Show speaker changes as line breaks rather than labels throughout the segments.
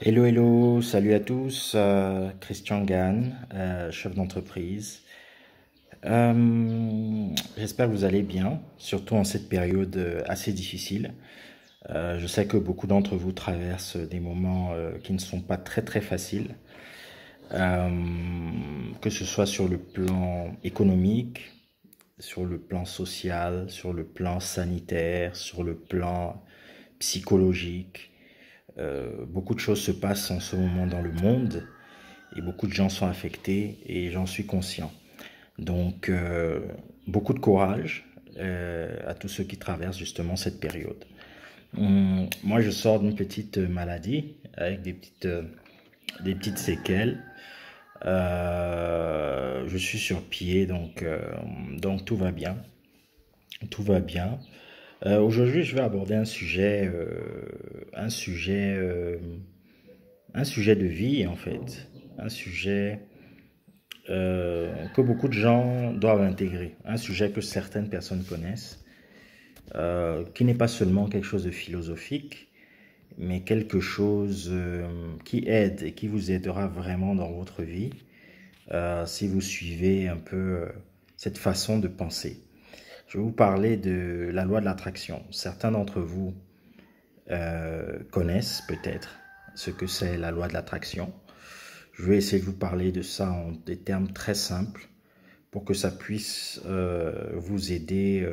Hello, hello, salut à tous, Christian Gann, chef d'entreprise. J'espère que vous allez bien, surtout en cette période assez difficile. Je sais que beaucoup d'entre vous traversent des moments qui ne sont pas très très faciles, euh, que ce soit sur le plan économique, sur le plan social, sur le plan sanitaire, sur le plan psychologique. Beaucoup de choses se passent en ce moment dans le monde et beaucoup de gens sont affectés et j'en suis conscient. Donc, beaucoup de courage à tous ceux qui traversent justement cette période. Moi, je sors d'une petite maladie avec des petites séquelles. Je suis sur pied, donc tout va bien. Tout va bien. Aujourd'hui, je vais aborder un sujet de vie en fait, un sujet que beaucoup de gens doivent intégrer, un sujet que certaines personnes connaissent, qui n'est pas seulement quelque chose de philosophique, mais quelque chose qui aide et qui vous aidera vraiment dans votre vie si vous suivez un peu cette façon de penser. Je vais vous parler de la loi de l'attraction. Certains d'entre vous connaissent peut-être ce que c'est la loi de l'attraction. Je vais essayer de vous parler de ça en des termes très simples pour que ça puisse vous aider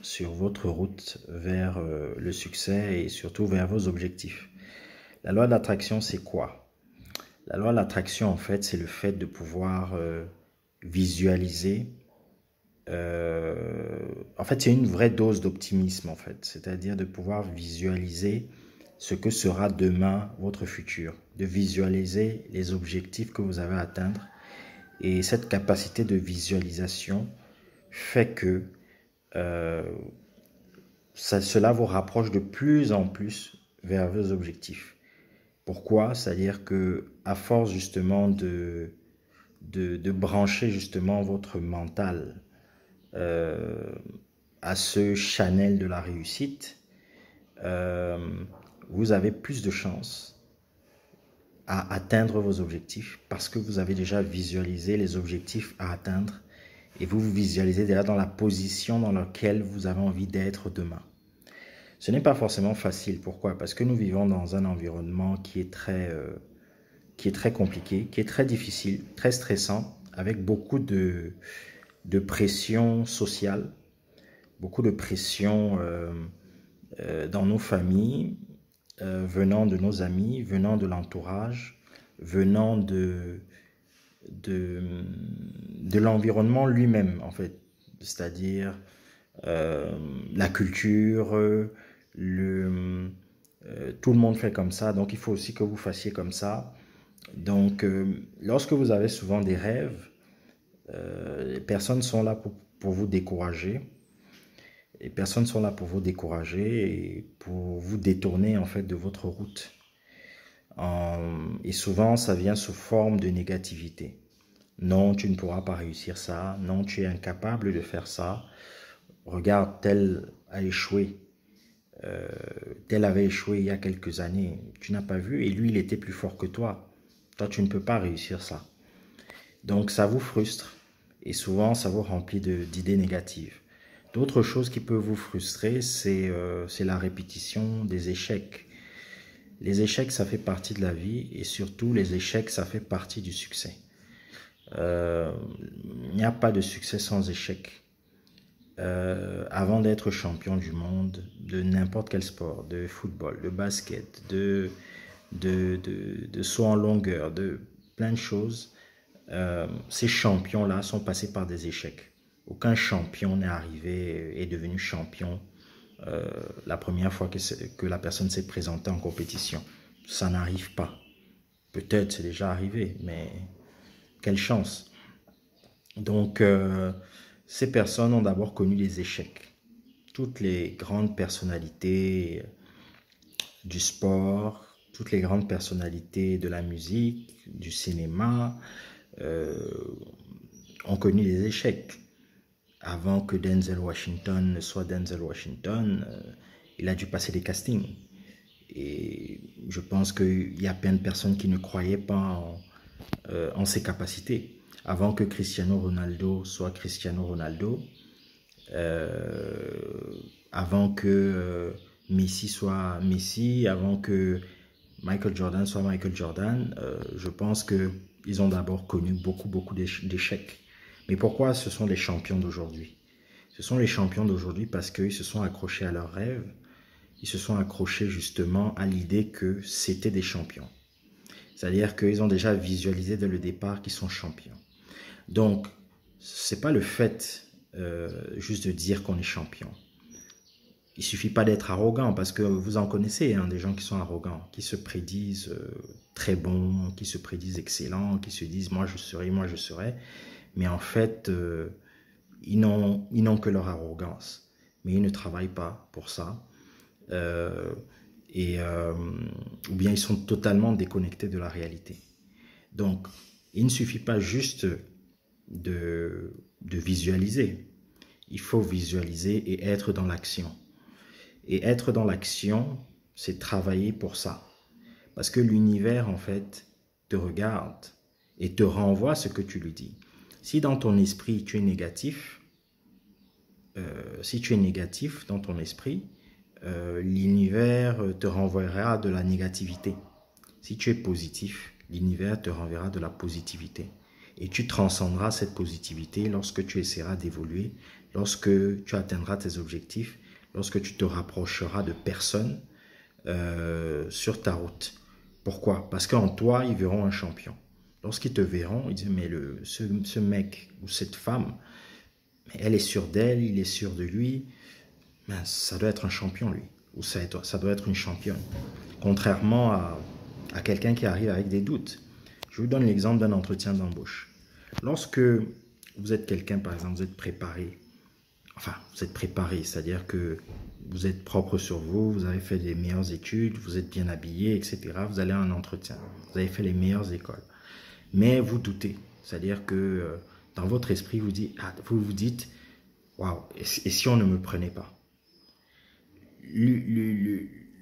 sur votre route vers le succès et surtout vers vos objectifs. La loi de l'attraction, c'est quoi? La loi de l'attraction, en fait, c'est le fait de pouvoir visualiser. En fait, c'est une vraie dose d'optimisme, en fait. C'est-à-dire de pouvoir visualiser ce que sera demain votre futur, de visualiser les objectifs que vous avez à atteindre. Et cette capacité de visualisation fait que euh, cela vous rapproche de plus en plus vers vos objectifs. Pourquoi? C'est-à-dire que à force justement de brancher justement votre mental euh, à ce channel de la réussite, euh, vous avez plus de chances à atteindre vos objectifs parce que vous avez déjà visualisé les objectifs à atteindre et vous vous visualisez déjà dans la position dans laquelle vous avez envie d'être demain. Ce n'est pas forcément facile. Pourquoi? Parce que nous vivons dans un environnement qui est très compliqué, qui est très difficile, très stressant, avec beaucoup de pression sociale, beaucoup de pression dans nos familles, venant de nos amis, venant de l'entourage, venant de, de l'environnement lui-même, en fait. C'est-à-dire euh, la culture, tout le monde fait comme ça, donc il faut aussi que vous fassiez comme ça. Donc, lorsque vous avez souvent des rêves, les personnes sont là pour vous décourager. Les personnes sont là pour vous décourager et pour vous détourner en fait de votre route. Et souvent, ça vient sous forme de négativité. Non, tu ne pourras pas réussir ça. Non, tu es incapable de faire ça. Regarde, tel a échoué. Euh, Tel avait échoué il y a quelques années. Tu n'as pas vu et lui, il était plus fort que toi. Toi, tu ne peux pas réussir ça. Donc, ça vous frustre et souvent, ça vous remplit d'idées négatives. D'autres choses qui peuvent vous frustrer, c'est la répétition des échecs. Les échecs, ça fait partie de la vie et surtout, les échecs, ça fait partie du succès. Euh, il n'y a pas de succès sans échec. Avant d'être champion du monde de n'importe quel sport, de football, de basket, de saut en longueur, de plein de choses, ces champions-là sont passés par des échecs. Aucun champion n'est arrivé et est devenu champion la première fois que la personne s'est présentée en compétition. Ça n'arrive pas. Peut-être c'est déjà arrivé, mais quelle chance. Donc, ces personnes ont d'abord connu des échecs. Toutes les grandes personnalités du sport, toutes les grandes personnalités de la musique, du cinéma, euh, ont connu des échecs. Avant que Denzel Washington ne soit Denzel Washington, il a dû passer des castings. Et je pense qu'il y a plein de personnes qui ne croyaient pas en ses capacités. Avant que Cristiano Ronaldo soit Cristiano Ronaldo, avant que Messi soit Messi, avant que Michael Jordan soit Michael Jordan, je pense qu'ils ont d'abord connu beaucoup d'échecs. Mais pourquoi ce sont les champions d'aujourd'hui? Ce sont les champions d'aujourd'hui parce qu'ils se sont accrochés à leurs rêves, ils se sont accrochés justement à l'idée que c'était des champions. C'est-à-dire qu'ils ont déjà visualisé dès le départ qu'ils sont champions. Donc, ce n'est pas le fait juste de dire qu'on est champion. Il ne suffit pas d'être arrogant, parce que vous en connaissez, hein, des gens qui sont arrogants, qui se prédisent très bons, qui se prédisent excellents, qui se disent « moi je serai ». Mais en fait, ils n'ont que leur arrogance. Mais ils ne travaillent pas pour ça. Ou bien ils sont totalement déconnectés de la réalité. Donc, il ne suffit pas juste de visualiser. Il faut visualiser et être dans l'action. Et être dans l'action, c'est travailler pour ça. Parce que l'univers, en fait, te regarde et te renvoie ce que tu lui dis. Si dans ton esprit, tu es négatif, dans ton esprit, l'univers te renverra de la négativité. Si tu es positif, l'univers te renverra de la positivité. Et tu transcendras cette positivité lorsque tu essaieras d'évoluer, lorsque tu atteindras tes objectifs, lorsque tu te rapprocheras de personnes sur ta route. Pourquoi? Parce qu'en toi, ils verront un champion. Lorsqu'ils te verront, ils disent, mais ce mec ou cette femme, elle est sûre d'elle, il est sûr de lui, ben, ça doit être un champion, lui. Ou ça doit être une championne. Contrairement à quelqu'un qui arrive avec des doutes. Je vous donne l'exemple d'un entretien d'embauche. Lorsque vous êtes quelqu'un, par exemple, vous êtes préparé, c'est-à-dire que vous êtes propre sur vous, vous avez fait les meilleures études, vous êtes bien habillé, etc. Vous allez à un entretien, vous avez fait les meilleures écoles. Mais vous doutez, c'est-à-dire que dans votre esprit, vous vous dites, waouh, et si on ne me prenait pas?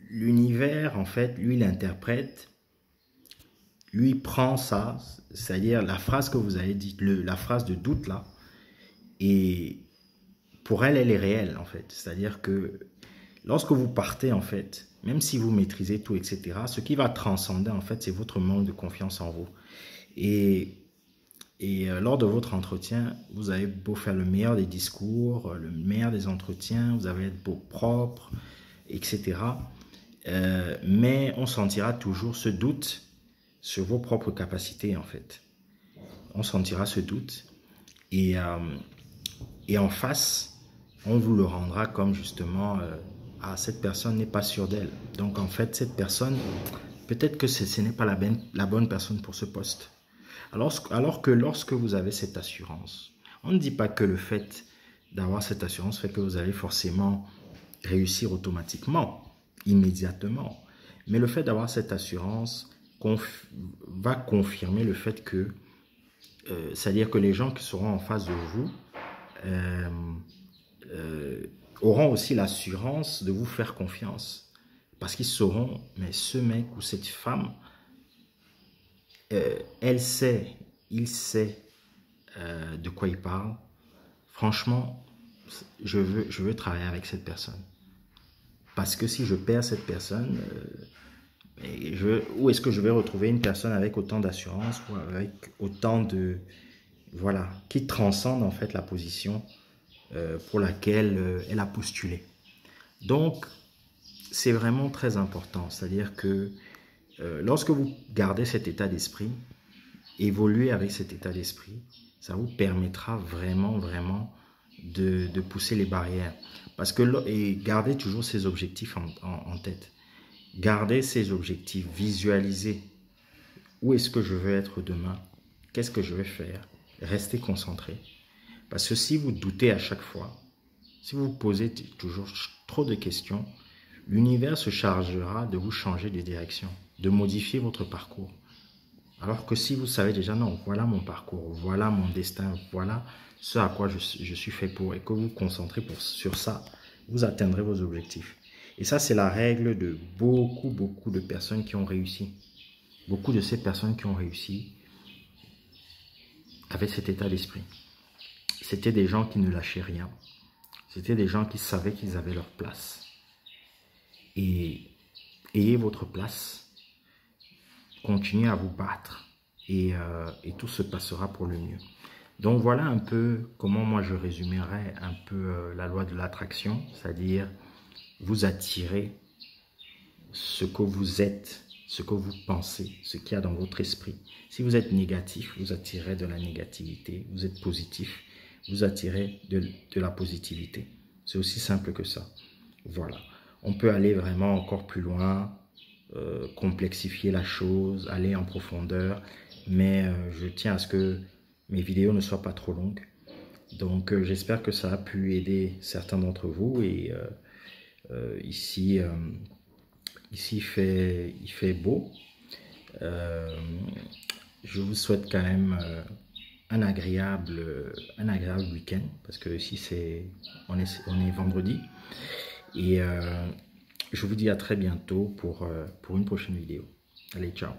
L'univers, en fait, lui, il interprète, lui prend ça, c'est-à-dire la phrase que vous avez dite, la phrase de doute là, et pour elle, elle est réelle, en fait. C'est-à-dire que lorsque vous partez, en fait, même si vous maîtrisez tout, etc., ce qui va transcender, en fait, c'est votre manque de confiance en vous. Et lors de votre entretien, vous avez beau faire le meilleur des discours, le meilleur des entretiens, vous avez être beau propre, etc. Mais on sentira toujours ce doute sur vos propres capacités, en fait. On sentira ce doute. Et en face, on vous le rendra comme justement, cette personne n'est pas sûre d'elle. Donc en fait, cette personne, peut-être que ce n'est pas la bonne personne pour ce poste. Alors que lorsque vous avez cette assurance, on ne dit pas que le fait d'avoir cette assurance fait que vous allez forcément réussir automatiquement, immédiatement. Mais le fait d'avoir cette assurance va confirmer le fait que, c'est-à-dire que les gens qui seront en face de vous auront aussi l'assurance de vous faire confiance. Parce qu'ils sauront, mais ce mec ou cette femme, il sait de quoi il parle. Franchement, je veux travailler avec cette personne. Parce que si je perds cette personne, où est-ce que je vais retrouver une personne avec autant d'assurance ou avec autant de... Voilà, qui transcende en fait la position pour laquelle elle a postulé. Donc, c'est vraiment très important. C'est-à-dire que lorsque vous gardez cet état d'esprit, évoluer avec cet état d'esprit, ça vous permettra vraiment de pousser les barrières. Parce que, et gardez toujours ces objectifs en tête. Gardez ces objectifs, visualisez où est-ce que je veux être demain, qu'est-ce que je vais faire, restez concentré. Parce que si vous doutez à chaque fois, si vous vous posez toujours trop de questions, l'univers se chargera de vous changer de direction, de modifier votre parcours. Alors que si vous savez déjà, non, voilà mon parcours, voilà mon destin, voilà ce à quoi je suis fait pour, et que vous vous concentrez sur ça, vous atteindrez vos objectifs. Et ça, c'est la règle de beaucoup de personnes qui ont réussi. Beaucoup de ces personnes qui ont réussi avaient cet état d'esprit. C'était des gens qui ne lâchaient rien. C'était des gens qui savaient qu'ils avaient leur place. Et ayez votre place. Continuez à vous battre. Et tout se passera pour le mieux. Donc voilà un peu comment moi je résumerais un peu la loi de l'attraction, c'est-à-dire vous attirez ce que vous êtes, ce que vous pensez, ce qu'il y a dans votre esprit. Si vous êtes négatif, vous attirez de la négativité. Vous êtes positif, vous attirez de la positivité. C'est aussi simple que ça. Voilà. On peut aller vraiment encore plus loin, complexifier la chose, aller en profondeur, mais je tiens à ce que mes vidéos ne soient pas trop longues. Donc j'espère que ça a pu aider certains d'entre vous. Et ici il fait beau. Je vous souhaite quand même un agréable week-end, parce que ici on est vendredi. Et je vous dis à très bientôt pour une prochaine vidéo. Allez, ciao.